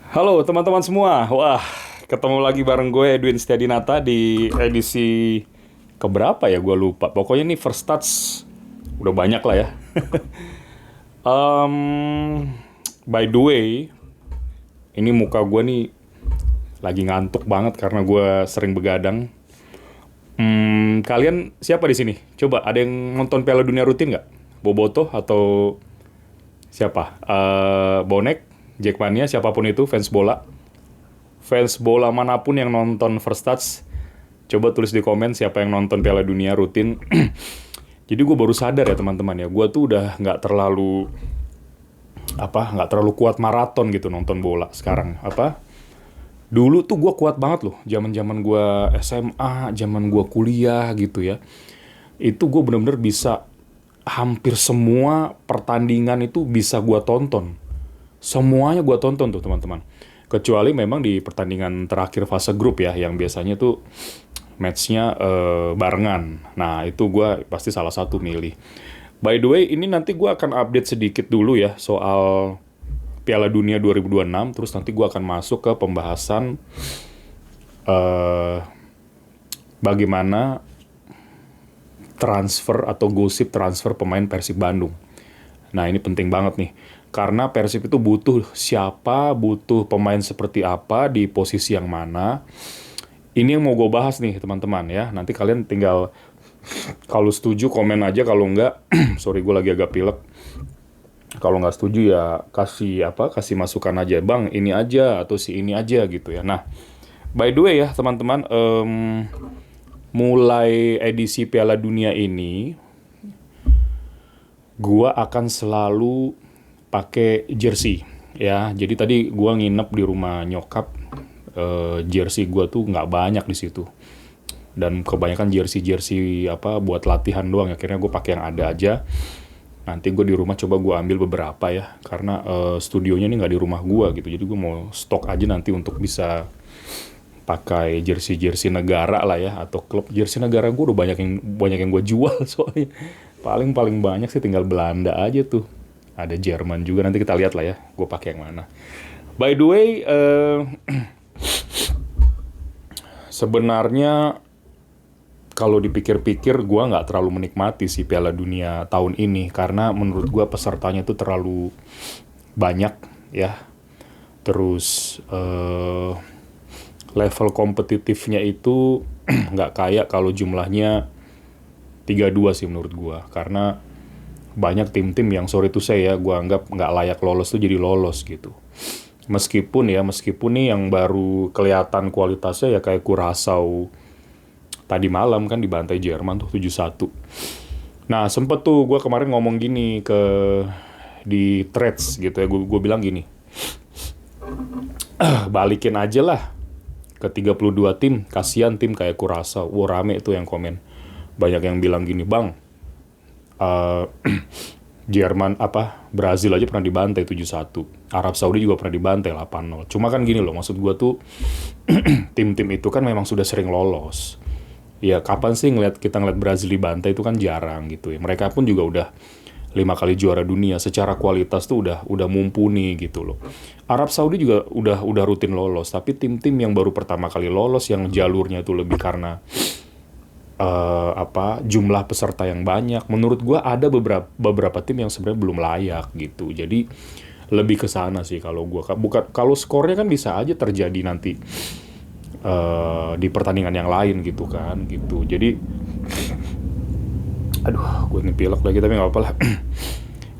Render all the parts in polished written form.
Halo teman-teman semua. Wah, ketemu lagi bareng gue Edwin Setiadinata di edisi keberapa ya gue lupa. Pokoknya nih first touch udah banyak lah ya. Em, by the way, ini muka gue nih lagi ngantuk banget karena gue sering begadang. Kalian siapa di sini? Coba ada yang nonton Piala Dunia rutin nggak? Boboto atau siapa? Bonek, Jackmania, siapapun itu fans bola. Fans bola manapun yang nonton First Touch, coba tulis di komen siapa yang nonton Piala Dunia rutin. Jadi gue baru sadar ya teman-teman ya, gue tuh udah nggak terlalu kuat maraton gitu nonton bola sekarang. Dulu tuh gue kuat banget loh, zaman-zaman gue SMA, zaman gue kuliah gitu ya. Itu gue bener-bener bisa hampir semua pertandingan itu bisa gue tonton. Semuanya gue tonton tuh teman-teman. Kecuali memang di pertandingan terakhir fase grup ya, yang biasanya tuh matchnya barengan. Nah itu gue pasti salah satu milih. By the way, ini nanti gue akan update sedikit dulu ya soal Piala Dunia 2026. Terus nanti gue akan masuk ke pembahasan eh, bagaimana transfer atau gosip transfer pemain Persib Bandung. Nah ini penting banget nih. Karena Persib itu butuh siapa, butuh pemain seperti apa, di posisi yang mana. Ini yang mau gue bahas nih teman-teman ya. Nanti kalian tinggal kalau setuju komen aja, kalau enggak, sorry gue lagi agak pilek. Kalau nggak setuju ya kasih masukan aja. Bang ini aja atau si ini aja gitu ya. Nah by the way ya teman-teman, mulai edisi Piala Dunia ini gua akan selalu pakai jersey ya. Jadi tadi gua nginep di rumah nyokap, jersey gua tuh nggak banyak di situ. Dan kebanyakan jersey buat latihan doang. Akhirnya gue pakai yang ada aja. Nanti gue di rumah coba gue ambil beberapa ya. Karena studionya ini nggak di rumah gue gitu. Jadi gue mau stok aja nanti untuk bisa pakai jersey negara lah ya, atau klub. Jersey negara gue udah banyak yang gue jual soalnya. Paling banyak sih tinggal Belanda aja tuh. Ada Jerman juga, nanti kita lihat lah ya gue pakai yang mana. By the way, sebenarnya kalau dipikir-pikir gue nggak terlalu menikmati si Piala Dunia tahun ini, karena menurut gue pesertanya tuh terlalu banyak ya. Terus level kompetitifnya itu nggak kayak kalau jumlahnya 32 sih menurut gua. Karena banyak tim-tim yang sorry to say ya, gua anggap nggak layak lolos tuh jadi lolos gitu. Meskipun nih yang baru kelihatan kualitasnya ya kayak Curaçao tadi malam kan dibantai Jerman tuh 7-1. Nah sempet tuh gua kemarin ngomong gini di threads gitu ya, gua bilang gini, balikin aja lah ke 32 tim, kasihan tim kayak Curaçao. Wah rame itu yang komen. Banyak yang bilang gini, bang, eh, Jerman Brazil aja pernah dibantai 7-1. Arab Saudi juga pernah dibantai 8-0. Cuma kan gini loh, maksud gua tuh tim-tim itu kan memang sudah sering lolos. Ya kapan sih kita ngeliat Brazil dibantai, itu kan jarang gitu ya. Mereka pun juga udah 5 kali juara dunia, secara kualitas tuh udah mumpuni gitu loh. Arab Saudi juga udah rutin lolos, tapi tim-tim yang baru pertama kali lolos yang jalurnya itu lebih karena jumlah peserta yang banyak. Menurut gua ada beberapa tim yang sebenarnya belum layak gitu. Jadi lebih ke sana sih kalau gua. Bukan, kalau skornya kan bisa aja terjadi nanti di pertandingan yang lain gitu kan gitu. Jadi aduh, gue nih pilek lagi tapi nggak apa-apa lah.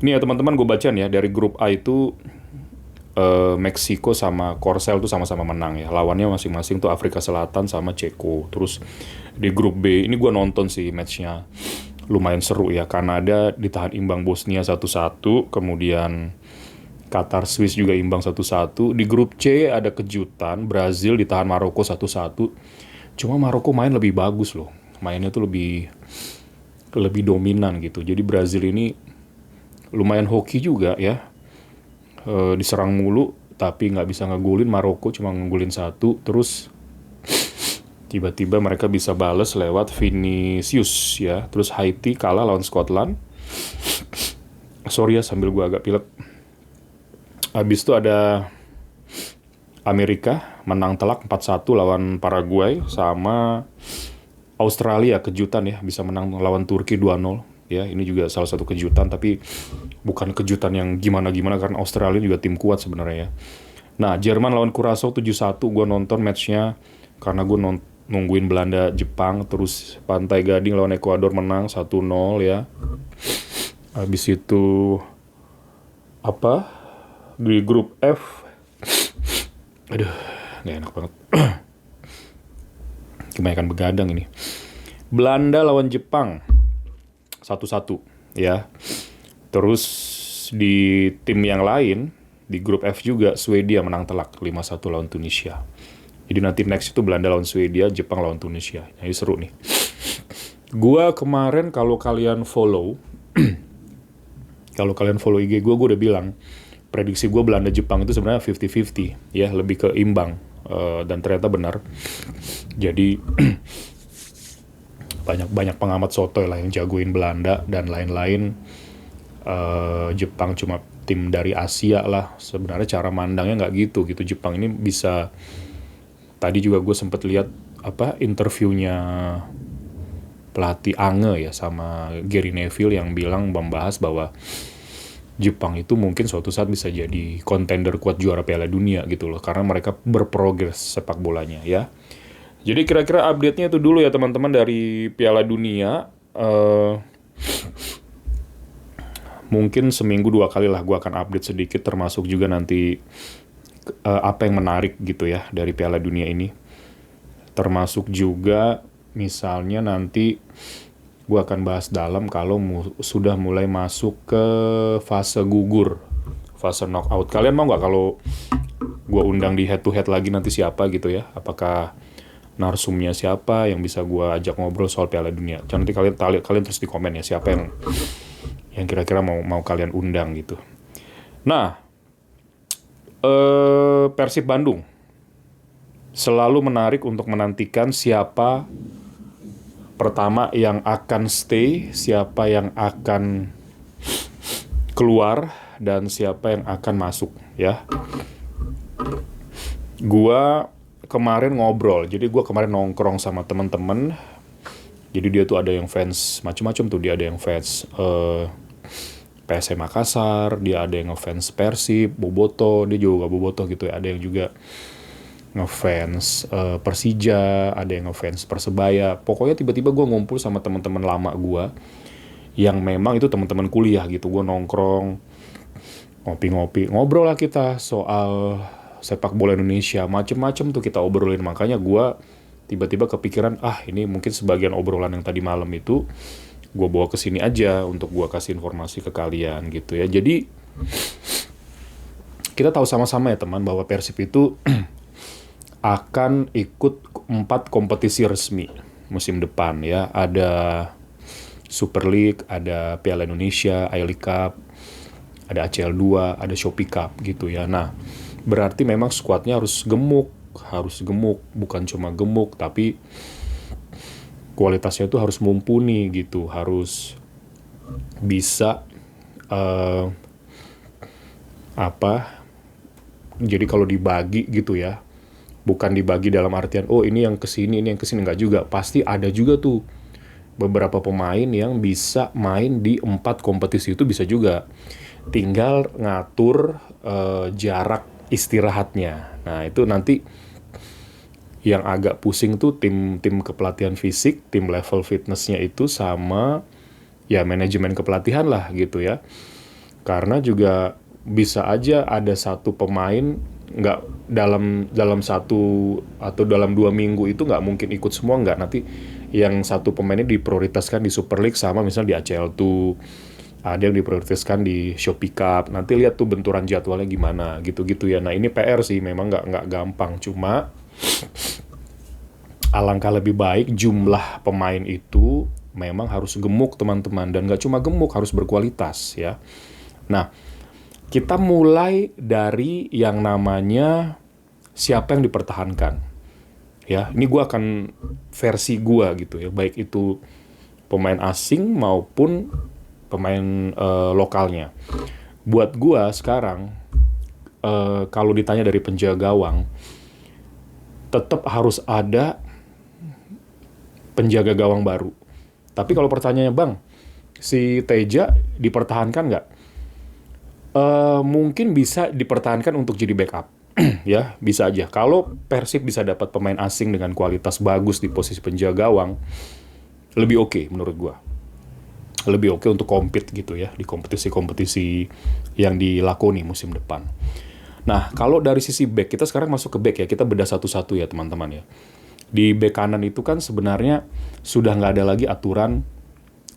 Ini ya teman-teman, gue baca nih ya dari grup A itu, Meksiko sama Korsel tuh sama-sama menang ya. Lawannya masing-masing tuh Afrika Selatan sama Ceko. Terus di grup B ini gue nonton sih matchnya, lumayan seru ya. Kanada ditahan imbang Bosnia 1-1, kemudian Qatar Swiss juga imbang 1-1. Di grup C ada kejutan, Brazil ditahan Maroko 1-1. Cuma Maroko main lebih bagus loh. Mainnya tuh lebih dominan gitu. Jadi Brazil ini lumayan hoki juga ya. Diserang mulu tapi nggak bisa ngegolin. Maroko cuma ngegolin 1. Terus tiba-tiba mereka bisa bales lewat Vinicius ya. Terus Haiti kalah lawan Scotland. Sorry ya sambil gue agak pilek. Habis itu ada Amerika menang telak 4-1 lawan Paraguay, sama Australia kejutan ya, bisa menang lawan Turki 2-0. Ya, ini juga salah satu kejutan, tapi bukan kejutan yang gimana-gimana karena Australia juga tim kuat sebenarnya ya. Nah, Jerman lawan Curaçao 7-1, gue nonton matchnya karena gue nungguin Belanda Jepang. Terus Pantai Gading lawan Ekuador menang 1-0 ya. Habis itu apa? Di grup F, aduh, gak enak banget. Kebanyakan begadang ini. Belanda lawan Jepang 1-1 ya. Terus di tim yang lain, di grup F juga, Swedia menang telak 5-1 lawan Tunisia. Jadi nanti next itu Belanda lawan Swedia, Jepang lawan Tunisia. Nah, ini seru nih. Gua kemarin kalau kalian follow IG gue udah bilang prediksi gue Belanda Jepang itu sebenarnya 50-50 ya, lebih ke imbang. Dan ternyata benar. Jadi banyak pengamat sotoy lah yang jagoin Belanda dan lain-lain. Jepang cuma tim dari Asia lah. Sebenarnya cara mandangnya nggak gitu. Jepang ini bisa. Tadi juga gue sempet lihat interviewnya pelatih Ange ya sama Gary Neville yang membahas bahwa Jepang itu mungkin suatu saat bisa jadi kontender kuat juara Piala Dunia gitu loh, karena mereka berprogres sepak bolanya ya. Jadi kira-kira update-nya itu dulu ya teman-teman dari Piala Dunia. Mungkin seminggu 2 kali lah gue akan update sedikit, termasuk juga nanti apa yang menarik gitu ya dari Piala Dunia ini. Termasuk juga misalnya nanti gue akan bahas dalam kalau sudah mulai masuk ke fase gugur, fase knockout. Kalian mau nggak kalau gue undang di head to head lagi nanti siapa gitu ya? Apakah narsumnya siapa yang bisa gue ajak ngobrol soal Piala Dunia? Nanti kalian terus di komen ya siapa yang kira-kira mau kalian undang gitu. Nah, Persib Bandung selalu menarik untuk menantikan siapa pertama yang akan stay, siapa yang akan keluar, dan siapa yang akan masuk ya. Gua kemarin ngobrol, jadi gua kemarin nongkrong sama teman-teman. Jadi dia tuh ada yang fans macam-macam tuh, dia ada yang fans PSM Makassar, dia ada yang ngefans Persib, Boboto, dia juga Boboto gitu ya, ada yang juga ngefans Persija, ada yang ngefans Persebaya. Pokoknya tiba-tiba gue ngumpul sama teman-teman lama gue yang memang itu teman-teman kuliah gitu. Gue nongkrong, ngopi-ngopi, ngobrol lah kita soal sepak bola Indonesia, macem-macem tuh kita obrolin. Makanya gue tiba-tiba kepikiran, ini mungkin sebagian obrolan yang tadi malam itu gue bawa ke sini aja untuk gue kasih informasi ke kalian gitu ya. Jadi kita tahu sama-sama ya teman bahwa Persib itu akan ikut 4 kompetisi resmi musim depan ya. Ada Super League, ada Piala Indonesia, I-League Cup, ada ACL 2, ada Shopee Cup gitu ya. Nah, berarti memang skuadnya harus gemuk, bukan cuma gemuk tapi kualitasnya itu harus mumpuni gitu, harus bisa jadi kalau dibagi gitu ya, bukan dibagi dalam artian ini yang kesini, ini yang kesini, enggak juga. Pasti ada juga tuh beberapa pemain yang bisa main di 4 kompetisi itu bisa juga. Tinggal ngatur jarak istirahatnya. Nah itu nanti yang agak pusing tuh tim kepelatihan fisik, tim level fitnessnya itu sama ya manajemen kepelatihan lah gitu ya. Karena juga bisa aja ada satu pemain nggak dalam 1 atau dalam 2 minggu itu nggak mungkin ikut semua, nggak, nanti yang satu pemainnya diprioritaskan di Super League sama misalnya di ACL tuh, ada yang diprioritaskan di Shopee Cup. Nanti lihat tuh benturan jadwalnya gimana gitu-gitu ya. Nah ini PR sih, memang nggak gampang, cuma alangkah lebih baik jumlah pemain itu memang harus gemuk teman-teman, dan nggak cuma gemuk, harus berkualitas ya. Nah kita mulai dari yang namanya siapa yang dipertahankan. Ya, ini gue akan versi gue gitu ya, baik itu pemain asing maupun pemain lokalnya. Buat gue sekarang kalau ditanya dari penjaga gawang, tetap harus ada penjaga gawang baru. Tapi kalau pertanyaannya, Bang, si Teja dipertahankan nggak? Mungkin bisa dipertahankan untuk jadi backup. Ya, bisa aja. Kalau Persib bisa dapat pemain asing dengan kualitas bagus di posisi penjaga gawang, lebih oke menurut gua. Lebih oke untuk compete gitu ya, di kompetisi-kompetisi yang dilakoni musim depan. Nah, kalau dari sisi back, kita sekarang masuk ke back ya, kita bedah satu-satu ya teman-teman ya. Di back kanan itu kan sebenarnya sudah nggak ada lagi aturan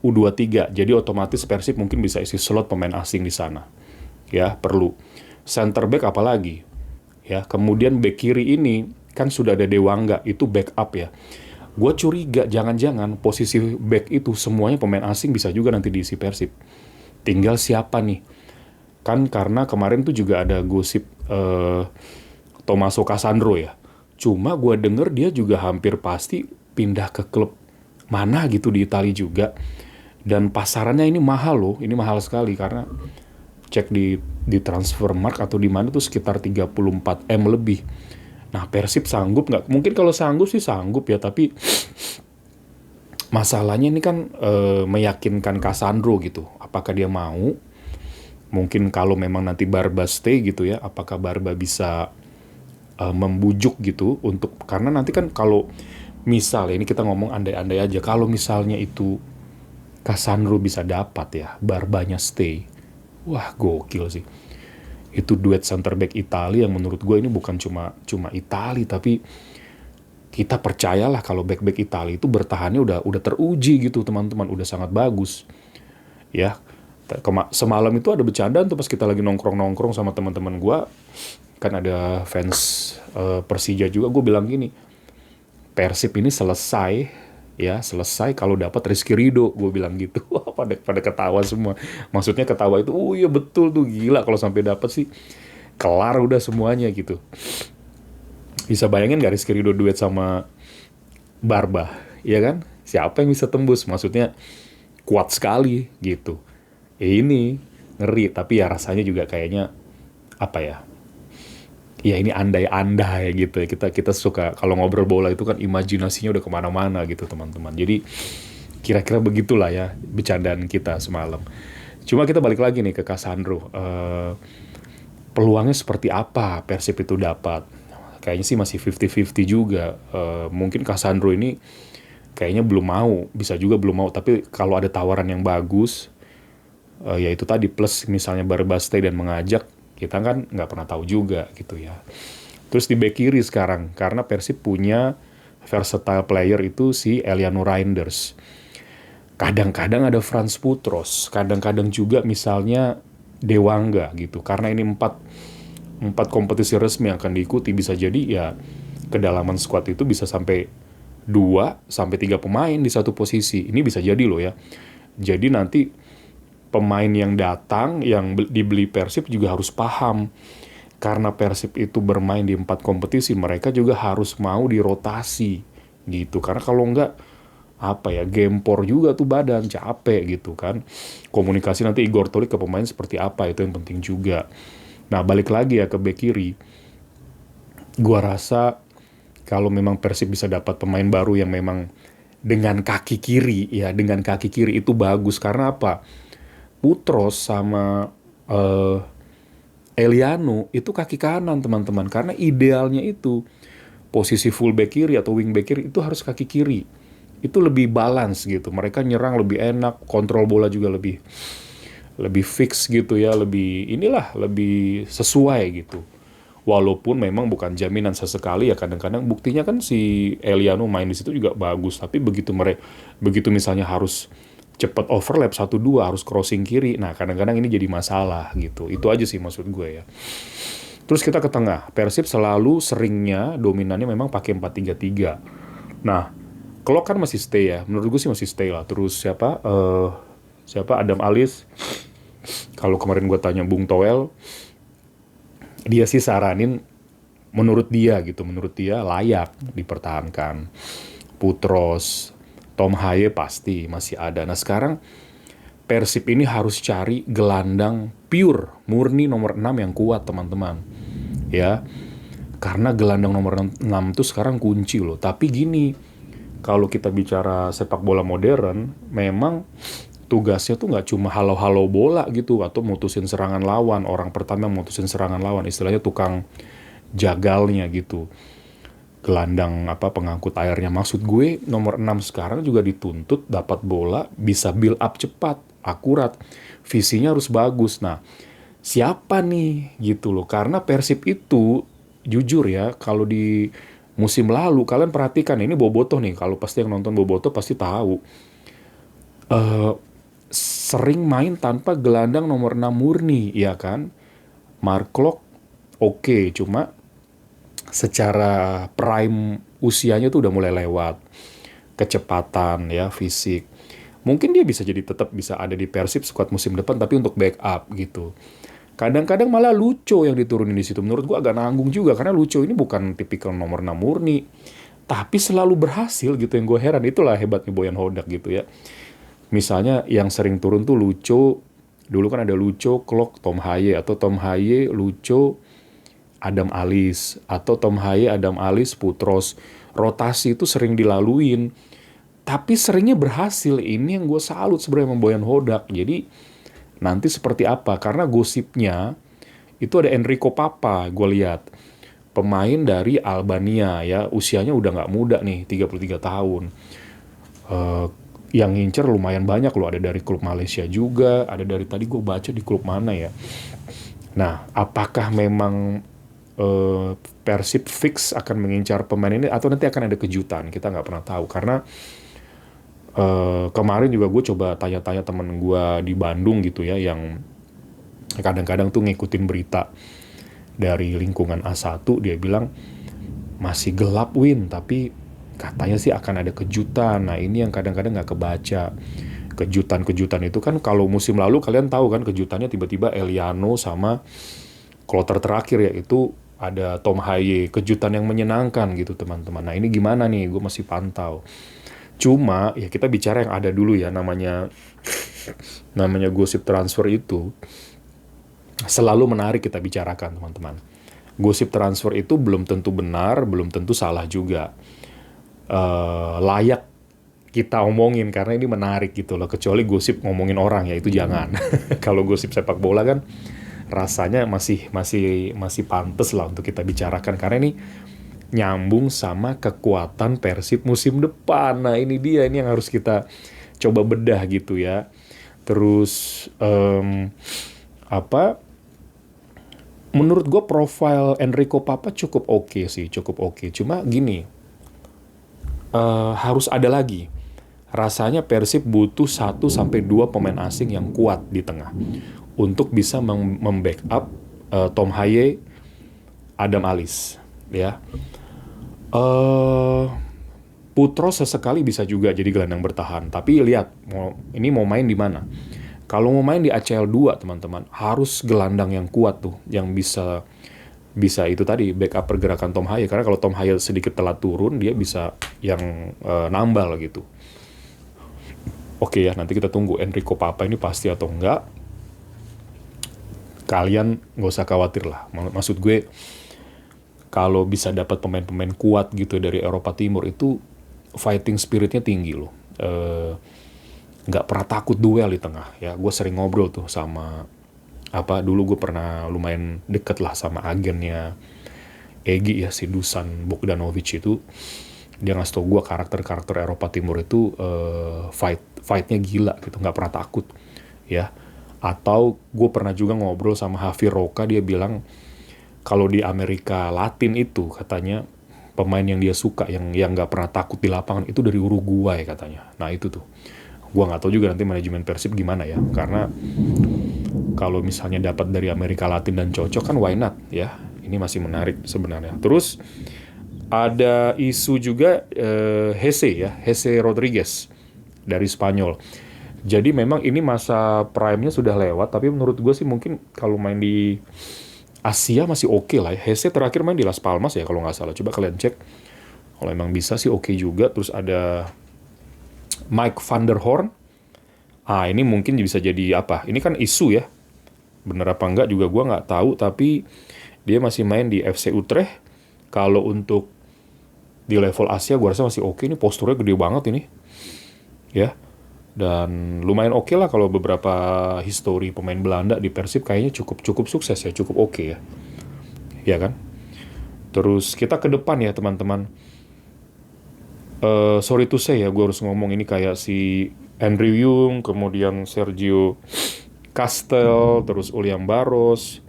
U23, jadi otomatis Persib mungkin bisa isi slot pemain asing di sana. Ya, perlu. Center back apalagi? Ya, kemudian back kiri ini kan sudah ada Dewangga, itu backup ya. Gue curiga jangan-jangan posisi back itu semuanya pemain asing bisa juga nanti diisi Persib. Tinggal siapa nih? Kan karena kemarin tuh juga ada gosip Tommaso Cassandro ya. Cuma gue denger dia juga hampir pasti pindah ke klub mana gitu di Italia juga. Dan pasarannya ini mahal loh, ini mahal sekali karena cek di Transfermarkt atau di mana tuh sekitar 34 M lebih. Nah, Persib sanggup nggak? Mungkin kalau sanggup sih sanggup ya, tapi masalahnya ini kan meyakinkan Cassandro gitu. Apakah dia mau? Mungkin kalau memang nanti Barba stay gitu ya, apakah Barba bisa membujuk gitu untuk, karena nanti kan kalau misal ini kita ngomong andai-andai aja, kalau misalnya itu Cassandro bisa dapat ya, Barbanya stay, wah gokil sih. Itu duet center back Italia yang menurut gue ini bukan cuma Italia, tapi kita percayalah kalau back-back Italia itu bertahannya udah teruji gitu teman-teman, udah sangat bagus. Ya, semalam itu ada bercandaan tuh pas kita lagi nongkrong-nongkrong sama teman-teman gue, kan ada fans Persija juga, gue bilang gini, Persib ini selesai kalau dapat Rizky Ridho, gue bilang gitu. Wah, pada ketawa semua. Maksudnya ketawa itu, oh iya betul tuh, gila kalau sampai dapat sih kelar udah semuanya gitu. Bisa bayangin gak Rizky Ridho duet sama Barba, ya kan? Siapa yang bisa tembus? Maksudnya kuat sekali gitu. Ini ngeri, tapi ya rasanya juga kayaknya apa ya? Ya ini andai-andai gitu ya. Kita suka kalau ngobrol bola itu kan imajinasinya udah kemana-mana gitu teman-teman. Jadi kira-kira begitulah ya bercandaan kita semalam. Cuma kita balik lagi nih ke Cassandro. Peluangnya seperti apa Persib itu dapat? Kayaknya sih masih 50-50 juga. Mungkin Cassandro ini kayaknya belum mau, bisa juga belum mau. Tapi kalau ada tawaran yang bagus, ya itu tadi plus misalnya Barbaste dan mengajak, kita kan nggak pernah tahu juga gitu ya. Terus di bek kiri sekarang, karena Persib punya versatile player itu si Eliano Reinders. Kadang-kadang ada Frans Putros, kadang-kadang juga misalnya Dewangga gitu. Karena ini empat kompetisi resmi yang akan diikuti, bisa jadi ya kedalaman squad itu bisa sampai 2-3 pemain di satu posisi. Ini bisa jadi loh ya. Jadi nanti pemain yang datang, yang dibeli Persib juga harus paham. Karena Persib itu bermain di 4 kompetisi, mereka juga harus mau dirotasi gitu. Karena kalau enggak, gempor juga tuh badan, capek gitu kan. Komunikasi nanti Igor Tolik ke pemain seperti apa, itu yang penting juga. Nah, balik lagi ya ke bek kiri. Gua rasa kalau memang Persib bisa dapat pemain baru yang memang dengan kaki kiri itu bagus. Karena apa? Putros sama Eliano itu kaki kanan teman-teman, karena idealnya itu posisi full back kiri atau wing back kiri itu harus kaki kiri, itu lebih balance gitu, mereka nyerang lebih enak, kontrol bola juga lebih fix gitu ya, lebih sesuai gitu. Walaupun memang bukan jaminan sesekali ya, kadang-kadang buktinya kan si Eliano main di situ juga bagus, tapi begitu misalnya harus cepat overlap 1-2 harus crossing kiri. Nah, kadang-kadang ini jadi masalah gitu. Itu aja sih maksud gue ya. Terus kita ke tengah. Persib selalu seringnya dominannya memang pakai 4-3-3. Nah, Klok kan masih stay ya. Menurut gue sih masih stay lah. Terus siapa Adam Alis. Kalau kemarin gue tanya Bung Toel, dia sih saranin menurut dia layak dipertahankan. Putros, Tom Haye pasti masih ada. Nah sekarang Persib ini harus cari gelandang pure, murni nomor 6 yang kuat teman-teman. ya. Karena gelandang nomor 6 tuh sekarang kunci loh. Tapi gini, kalau kita bicara sepak bola modern, memang tugasnya tuh nggak cuma halau-halau bola gitu atau mutusin serangan lawan. Orang pertama mutusin serangan lawan, istilahnya tukang jagalnya gitu. Gelandang pengangkut airnya. Maksud gue nomor 6 sekarang juga dituntut dapat bola, bisa build up cepat, akurat. Visinya harus bagus. Nah, siapa nih gitu loh. Karena Persib itu jujur ya, kalau di musim lalu kalian perhatikan ini Bobotoh nih, kalau pasti yang nonton Bobotoh pasti tahu. Eh Sering main tanpa gelandang nomor 6 murni, ya kan? Mark Klok oke, cuma secara prime usianya tuh udah mulai lewat. Kecepatan ya, fisik. Mungkin dia bisa jadi tetap bisa ada di Persib squad musim depan tapi untuk backup gitu. Kadang-kadang malah Lucho yang diturunin di situ. Menurut gua agak nanggung juga karena Lucho ini bukan tipikal nomor 6 murni. Tapi selalu berhasil gitu, yang gue heran. Itulah hebatnya Boyan Hodak gitu ya. Misalnya yang sering turun tuh Lucho. Dulu kan ada Lucho, Klok, Tom Haye. Atau Tom Haye, Lucho, Adam Alis. Atau Tom Haye, Adam Alis, Putros. Rotasi itu sering dilaluin. Tapi seringnya berhasil. Ini yang gue salut sebenarnya sama Boyan Hodak. Jadi nanti seperti apa? Karena gosipnya itu ada Enrico Papa, gue lihat. Pemain dari Albania ya, usianya udah nggak muda nih, 33 tahun. Eh, yang ngincer lumayan banyak loh, ada dari klub Malaysia juga, ada dari tadi gue baca di klub mana ya. Nah, apakah memang Persib fix akan mengincar pemain ini atau nanti akan ada kejutan? Kita nggak pernah tahu karena kemarin juga gue coba tanya-tanya temen gue di Bandung gitu ya, yang kadang-kadang tuh ngikutin berita dari lingkungan A1, dia bilang masih gelap Win, tapi katanya sih akan ada kejutan. Nah ini yang kadang-kadang nggak kebaca. Kejutan-kejutan itu kan kalau musim lalu kalian tahu kan kejutannya tiba-tiba Eliano sama kloter terakhir ya itu ada Tom Haye. Kejutan yang menyenangkan gitu teman-teman. Nah ini gimana nih, gue masih pantau. Cuma ya kita bicara yang ada dulu ya, namanya gosip transfer itu selalu menarik kita bicarakan teman-teman. Gosip transfer itu belum tentu benar, belum tentu salah juga. Layak kita omongin karena ini menarik gitu loh. Kecuali gosip ngomongin orang ya itu jangan. Kalau gosip sepak bola kan rasanya masih pantas lah untuk kita bicarakan karena ini nyambung sama kekuatan Persib musim depan. Nah ini dia, ini yang harus kita coba bedah gitu ya. Terus menurut gue profil Enrico Papa cukup oke sih, cukup oke. Cuma gini, harus ada lagi. Rasanya Persib butuh 1-2 pemain asing yang kuat di tengah untuk bisa membackup Tom Haye, Adam Alis, ya. Putros sesekali bisa juga jadi gelandang bertahan. Tapi lihat, ini mau main di mana? Kalau mau main di ACL 2 teman-teman, harus gelandang yang kuat tuh, yang bisa itu tadi backup pergerakan Tom Haye. Karena kalau Tom Haye sedikit telat turun, dia bisa yang nambal gitu. Oke ya, nanti kita tunggu Enrico Papa ini pasti atau enggak. Kalian nggak usah khawatir lah. Maksud gue, kalau bisa dapat pemain-pemain kuat gitu dari Eropa Timur itu fighting spiritnya tinggi loh. Nggak pernah takut duel di tengah ya. Gue sering ngobrol tuh sama dulu gue pernah lumayan deket lah sama agennya Egy ya, si Dusan Bogdanovic itu. Dia ngasih tau gue karakter Eropa Timur itu fightnya gila gitu, nggak pernah takut ya. Atau gue pernah juga ngobrol sama Javi Roca, dia bilang kalau di Amerika Latin itu katanya pemain yang dia suka yang nggak pernah takut di lapangan itu dari Uruguay katanya. Nah itu tuh gue nggak tahu juga nanti manajemen Persib gimana ya, karena kalau misalnya dapat dari Amerika Latin dan cocok kan why not ya. Ini masih menarik sebenarnya. Terus ada isu juga Jesse Rodriguez dari Spanyol. Jadi memang ini masa prime-nya sudah lewat, tapi menurut gue sih mungkin kalau main di Asia masih oke lah ya. Jesse terakhir main di Las Palmas ya kalau nggak salah. Coba kalian cek. Kalau emang bisa sih oke juga. Terus ada Mike van der Horn. Ini mungkin bisa jadi apa? Ini kan isu ya. Bener apa enggak juga gue nggak tahu, tapi Dia masih main di FC Utrecht. Kalau untuk di level Asia gue rasa masih oke. Ini posturnya gede banget ini. Ya. Dan lumayan oke lah kalau beberapa histori pemain Belanda di Persib kayaknya cukup sukses ya, cukup oke ya. Ya kan? Terus kita ke depan ya teman-teman. Sorry to say ya, gue harus ngomong ini kayak si Andrew Yung, kemudian Sergio Castel, terus Uliam Barros,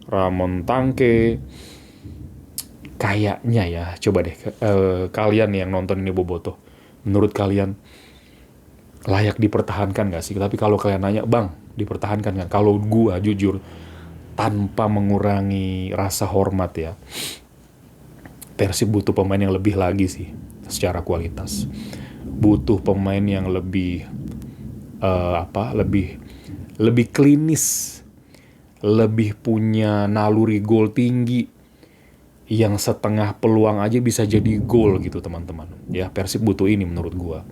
Ramon Tanque. Kayaknya ya, coba deh kalian yang nonton ini Boboto, menurut kalian layak dipertahankan gak sih? Tapi kalau kalian nanya, Bang, dipertahankan kan? Kalau gua jujur, tanpa mengurangi rasa hormat ya, Persib butuh pemain yang lebih lagi sih, secara kualitas. Butuh pemain yang lebih, lebih klinis, lebih punya naluri gol tinggi, yang setengah peluang aja bisa jadi gol gitu teman-teman. Ya, Persib butuh ini menurut gua.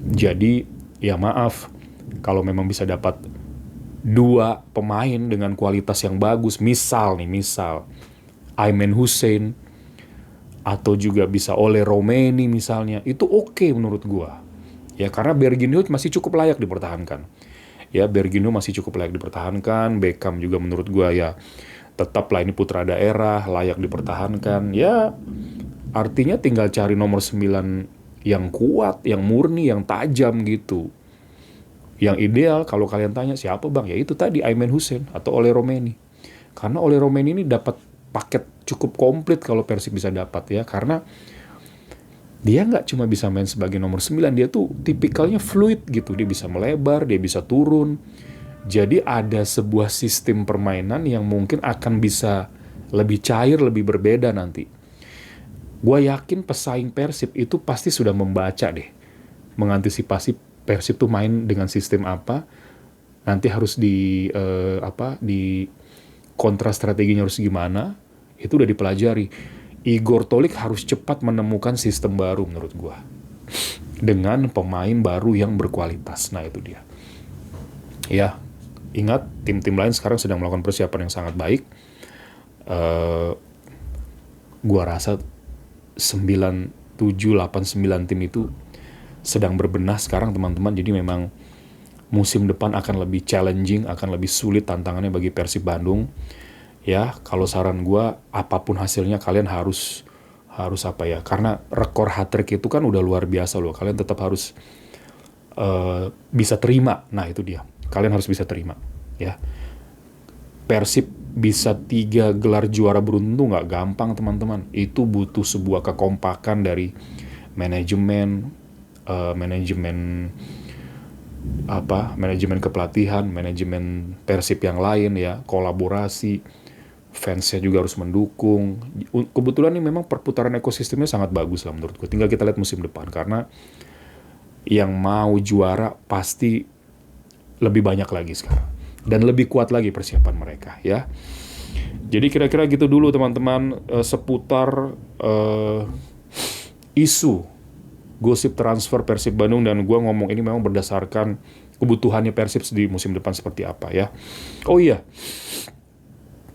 Jadi ya maaf kalau memang bisa dapat 2 pemain dengan kualitas yang bagus, misal Ayman Hussein atau juga bisa Ole Romeni misalnya, itu oke menurut gua. Ya karena Berginho masih cukup layak dipertahankan. Ya Berginho masih cukup layak dipertahankan, Beckham juga menurut gua ya tetaplah ini putra daerah, layak dipertahankan. Ya artinya tinggal cari nomor 9 yang kuat, yang murni, yang tajam gitu. Yang ideal kalau kalian tanya siapa Bang, ya itu tadi Ayman Hussein atau Ole Romeni. Karena Ole Romeni ini dapat paket cukup komplit kalau Persib bisa dapat ya, karena dia nggak cuma bisa main sebagai nomor 9, dia tuh tipikalnya fluid gitu, dia bisa melebar, dia bisa turun. Jadi ada sebuah sistem permainan yang mungkin akan bisa lebih cair, lebih berbeda nanti. Gue yakin pesaing Persib itu pasti sudah membaca deh, mengantisipasi Persib tuh main dengan sistem apa, nanti harus di kontra strateginya harus gimana, itu udah dipelajari. Igor Tolik harus cepat menemukan sistem baru menurut gue, dengan pemain baru yang berkualitas. Nah itu dia. Ya, ingat tim-tim lain sekarang sedang melakukan persiapan yang sangat baik. Gue rasa 9, 7, 8, 9 tim itu sedang berbenah sekarang teman-teman. Jadi memang musim depan akan lebih challenging, akan lebih sulit tantangannya bagi Persib Bandung. Ya, kalau saran gue, apapun hasilnya kalian harus apa ya, karena rekor hat-trick itu kan udah luar biasa loh. Kalian tetap harus bisa terima. Nah itu dia, kalian harus bisa terima ya. Persib bisa 3 gelar juara beruntun gak gampang teman-teman. Itu butuh sebuah kekompakan dari manajemen kepelatihan, manajemen Persib yang lain ya, kolaborasi, fansnya juga harus mendukung. Kebetulan ini memang perputaran ekosistemnya sangat bagus lah menurut gue. Tinggal kita lihat musim depan, karena yang mau juara pasti lebih banyak lagi sekarang dan lebih kuat lagi persiapan mereka ya. Jadi kira-kira gitu dulu teman-teman, seputar isu gosip transfer Persib Bandung, dan gue ngomong ini memang berdasarkan kebutuhannya Persib di musim depan seperti apa ya. Oh iya,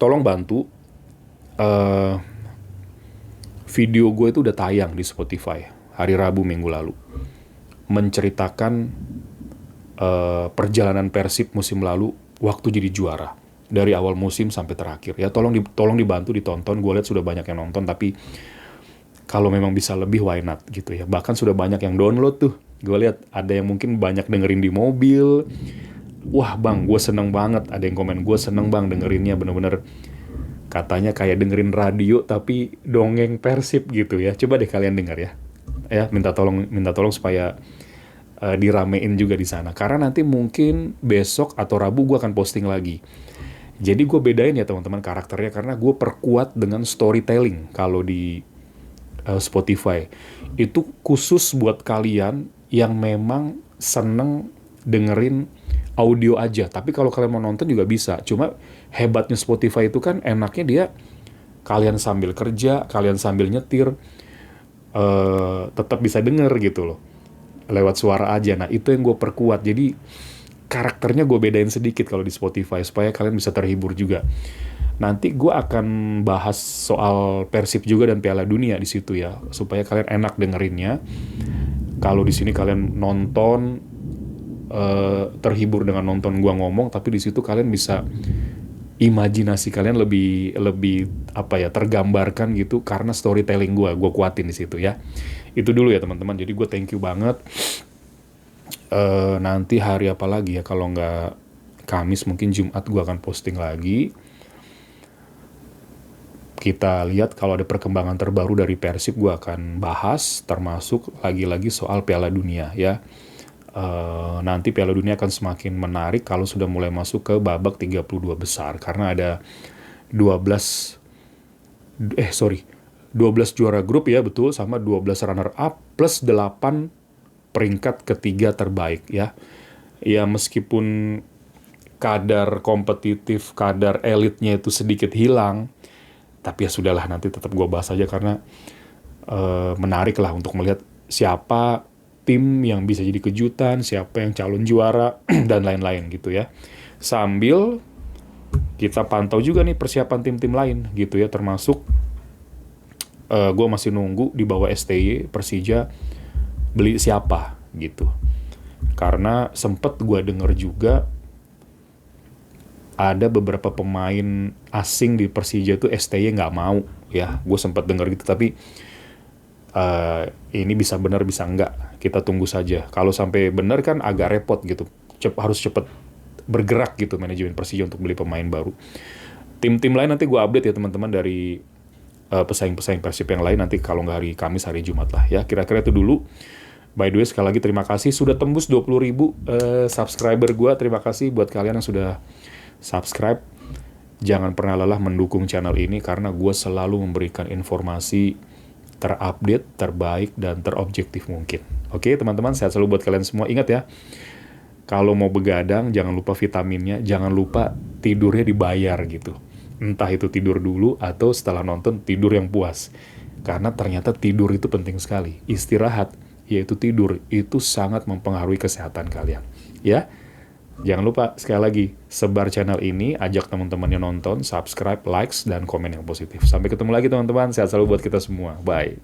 tolong bantu video gue itu udah tayang di Spotify hari Rabu minggu lalu, menceritakan perjalanan Persib musim lalu waktu jadi juara dari awal musim sampai terakhir ya. Tolong dibantu ditonton. Gue lihat sudah banyak yang nonton, tapi kalau memang bisa lebih, why not gitu ya. Bahkan sudah banyak yang download tuh. Gue lihat ada yang mungkin banyak dengerin di mobil. Wah bang, gue seneng banget. Ada yang komen, gue seneng bang dengerinnya, bener-bener katanya kayak dengerin radio tapi dongeng Persib gitu ya. Coba deh kalian denger ya. Ya, minta tolong supaya diramein juga di sana. Karena nanti mungkin besok atau Rabu gue akan posting lagi. Jadi gue bedain ya teman-teman karakternya, karena gue perkuat dengan storytelling kalau di Spotify. Itu khusus buat kalian yang memang seneng dengerin audio aja. Tapi kalau kalian mau nonton juga bisa. Cuma hebatnya Spotify itu kan enaknya dia kalian sambil kerja, kalian sambil nyetir, tetap bisa denger gitu loh. Lewat suara aja. Nah itu yang gue perkuat. Jadi karakternya gue bedain sedikit kalau di Spotify supaya kalian bisa terhibur juga. Nanti gue akan bahas soal Persib juga dan Piala Dunia di situ ya, supaya kalian enak dengerinnya. Kalau di sini kalian nonton terhibur dengan nonton gue ngomong, tapi di situ kalian bisa imajinasi kalian lebih apa ya, tergambarkan gitu karena storytelling gue kuatin di situ ya. Itu dulu ya teman-teman. Jadi gue thank you banget. Nanti hari apa lagi ya, kalau nggak Kamis mungkin Jumat gue akan posting lagi. Kita lihat kalau ada perkembangan terbaru dari Persib gue akan bahas, termasuk lagi-lagi soal Piala Dunia ya. Nanti Piala Dunia akan semakin menarik kalau sudah mulai masuk ke babak 32 besar, karena ada 12 juara grup ya, betul, sama 12 runner up plus 8 peringkat ketiga terbaik ya. Ya meskipun kadar kompetitif, kadar elitnya itu sedikit hilang, tapi ya sudahlah, nanti tetap gue bahas aja karena menarik lah untuk melihat siapa tim yang bisa jadi kejutan, siapa yang calon juara, dan lain-lain gitu ya. Sambil kita pantau juga nih persiapan tim-tim lain gitu ya, termasuk gue masih nunggu di bawah STY Persija beli siapa gitu. Karena sempet gue denger juga ada beberapa pemain asing di Persija tuh STY nggak mau ya. Gue sempet denger gitu, tapi ini bisa benar bisa enggak, kita tunggu saja. Kalau sampai benar kan agak repot gitu, harus cepet bergerak gitu manajemen Persija untuk beli pemain baru. Tim-tim lain nanti gue update ya teman-teman, dari pesaing-pesaing Persib yang lain nanti kalau nggak hari Kamis, hari Jumat lah ya. Kira-kira itu dulu. By the way, sekali lagi terima kasih sudah tembus 20.000 subscriber gue. Terima kasih buat kalian yang sudah subscribe. Jangan pernah lelah mendukung channel ini karena gue selalu memberikan informasi terupdate, terbaik, dan terobjektif mungkin. Oke teman-teman, sehat selalu buat kalian semua. Ingat ya, kalau mau begadang jangan lupa vitaminnya, jangan lupa tidurnya dibayar gitu. Entah itu tidur dulu atau setelah nonton tidur yang puas. Karena ternyata tidur itu penting sekali. Istirahat, yaitu tidur, itu sangat mempengaruhi kesehatan kalian. Ya, jangan lupa sekali lagi sebar channel ini, ajak teman-temannya nonton, subscribe, likes, dan komen yang positif. Sampai ketemu lagi teman-teman, sehat selalu buat kita semua. Bye.